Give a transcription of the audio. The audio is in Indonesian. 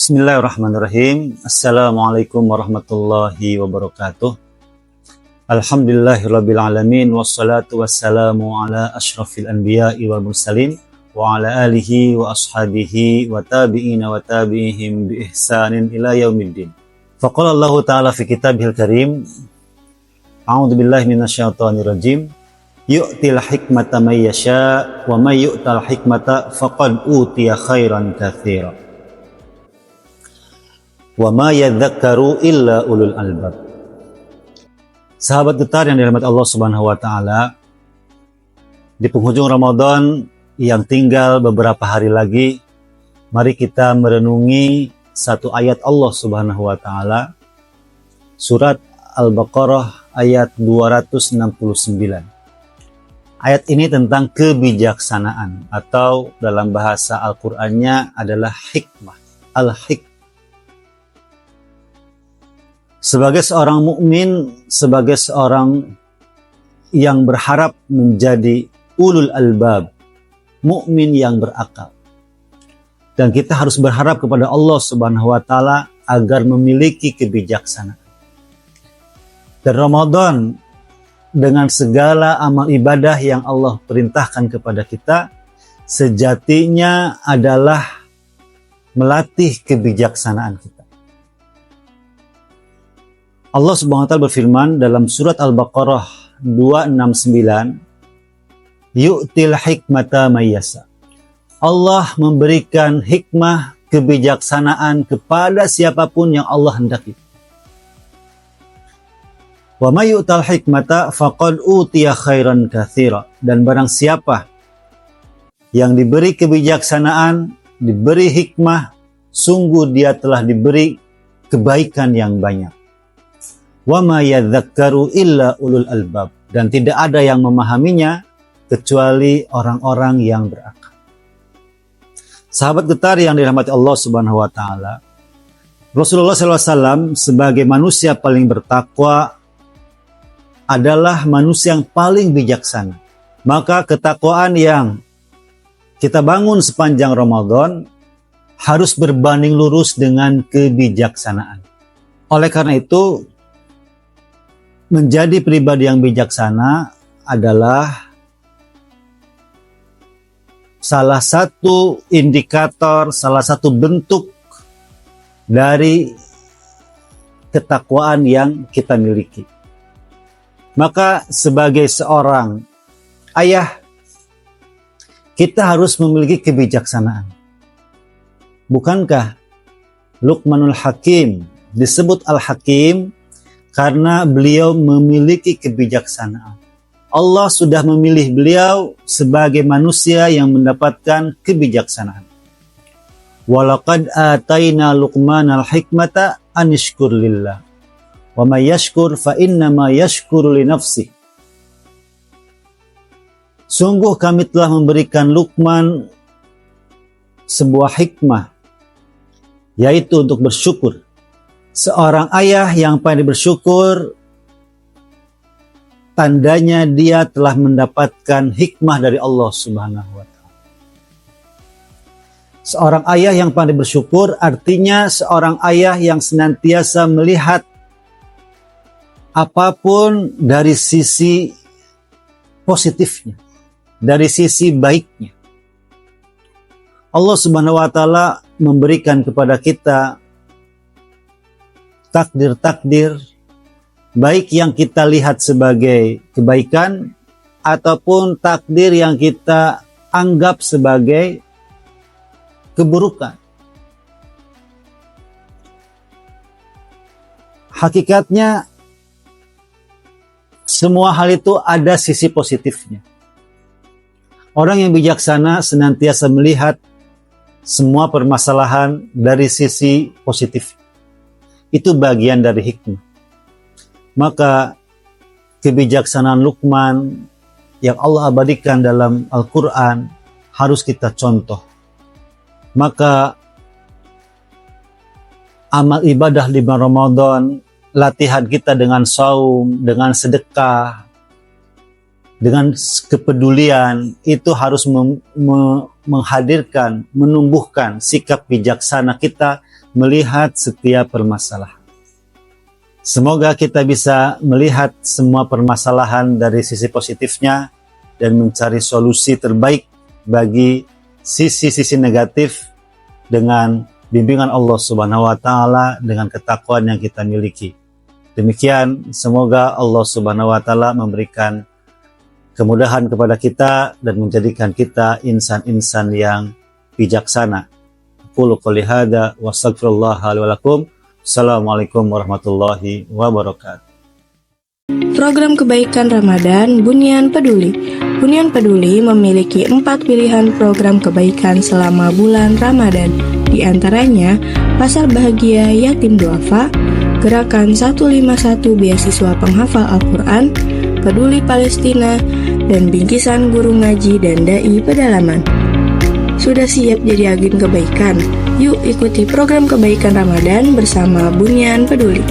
Bismillahirrahmanirrahim. Assalamualaikum warahmatullahi wabarakatuh. Alhamdulillahirabbil alamin wassalatu wassalamu ala asyrafil anbiya'i wal mursalin wa ala alihi wa ashabihi wa tabi'ina wa tabi'ihim bi ihsanin ila yaumiddin. Faqala Allah ta'ala fi kitabihil karim. A'udzu billahi minasyaitonir rajim. Yu'til hikmata may yasha wa may yu'tal hikmata faqad utiya khairan katsira. Wa ma yadzakkaru illa ulul albab. Sahabat getar yang dirahmati Allah Subhanahu wa taala, di penghujung Ramadan yang tinggal beberapa hari lagi, mari kita merenungi satu ayat Allah Subhanahu wa taala, surat Al-Baqarah ayat 269. Ayat ini tentang kebijaksanaan, atau dalam bahasa Al-Qur'annya adalah hikmah, al-hikmah. Sebagai seorang mukmin, sebagai seorang yang berharap menjadi ulul albab, mukmin yang berakal. Dan kita harus berharap kepada Allah Subhanahu wa taala agar memiliki kebijaksanaan. Dan Ramadan dengan segala amal ibadah yang Allah perintahkan kepada kita sejatinya adalah melatih kebijaksanaan kita. Allah Subhanahu wa taala berfirman dalam surat Al-Baqarah 269, Yu'til hikmata may yasha. Allah memberikan hikmah, kebijaksanaan kepada siapapun yang Allah hendaki. Wa may yu'tal hikmata faqad utiya khairan katsira. Dan barang siapa yang diberi kebijaksanaan, diberi hikmah, sungguh dia telah diberi kebaikan yang banyak. Wa ma yadzakkaru illa ulul albab. Dan tidak ada yang memahaminya kecuali orang-orang yang berakal. Sahabat getar yang dirahmati Allah Subhanahu wa taala, Rasulullah SAW sebagai manusia paling bertakwa adalah manusia yang paling bijaksana. Maka ketakwaan yang kita bangun sepanjang Ramadan harus berbanding lurus dengan kebijaksanaan. Oleh karena itu, menjadi pribadi yang bijaksana adalah salah satu indikator, salah satu bentuk dari ketakwaan yang kita miliki. Maka sebagai seorang ayah, kita harus memiliki kebijaksanaan. Bukankah Luqmanul Hakim disebut Al-Hakim karena beliau memiliki kebijaksanaan? Allah sudah memilih beliau sebagai manusia yang mendapatkan kebijaksanaan. Walaqad ataina Luqmanal hikmata anishkur lillah. Wa may yashkur fa innama yashkuru li nafsihi. Sungguh kami telah memberikan Luqman sebuah hikmah, yaitu untuk bersyukur. Seorang ayah yang pandai bersyukur, tandanya dia telah mendapatkan hikmah dari Allah Subhanahu wa taala. Seorang ayah yang pandai bersyukur artinya seorang ayah yang senantiasa melihat apapun dari sisi positifnya, dari sisi baiknya. Allah Subhanahu wa taala memberikan kepada kita takdir-takdir, baik yang kita lihat sebagai kebaikan ataupun takdir yang kita anggap sebagai keburukan. Hakikatnya semua hal itu ada sisi positifnya. Orang yang bijaksana senantiasa melihat semua permasalahan dari sisi positif. Itu bagian dari hikmah. Maka kebijaksanaan Luqman yang Allah abadikan dalam Al-Quran harus kita contoh. Maka amal ibadah di bulan Ramadan, latihan kita dengan saum, dengan sedekah, dengan kepedulian, itu harus menghadirkan, menumbuhkan sikap bijaksana kita melihat setiap permasalahan. Semoga kita bisa melihat semua permasalahan dari sisi positifnya dan mencari solusi terbaik bagi sisi-sisi negatif dengan bimbingan Allah Subhanahu wa taala, dengan ketakwaan yang kita miliki. Demikian, semoga Allah Subhanahu wa taala memberikan kemudahan kepada kita dan menjadikan kita insan-insan yang bijaksana. Qulu qouli hadza wa astaghfirullah li wa lakum. Assalamualaikum warahmatullahi wabarakatuh. Program kebaikan Ramadan Bunyan Peduli. Bunyan Peduli memiliki 4 pilihan program kebaikan selama bulan Ramadan. Di antaranya, Pasar Bahagia Yatim Duafa, Gerakan 151 Beasiswa Penghafal Al-Quran, Peduli Palestina, dan Bingkisan Guru Ngaji dan Dai Pedalaman. Sudah siap jadi agen kebaikan? Yuk ikuti program kebaikan Ramadan bersama Bunyan Peduli.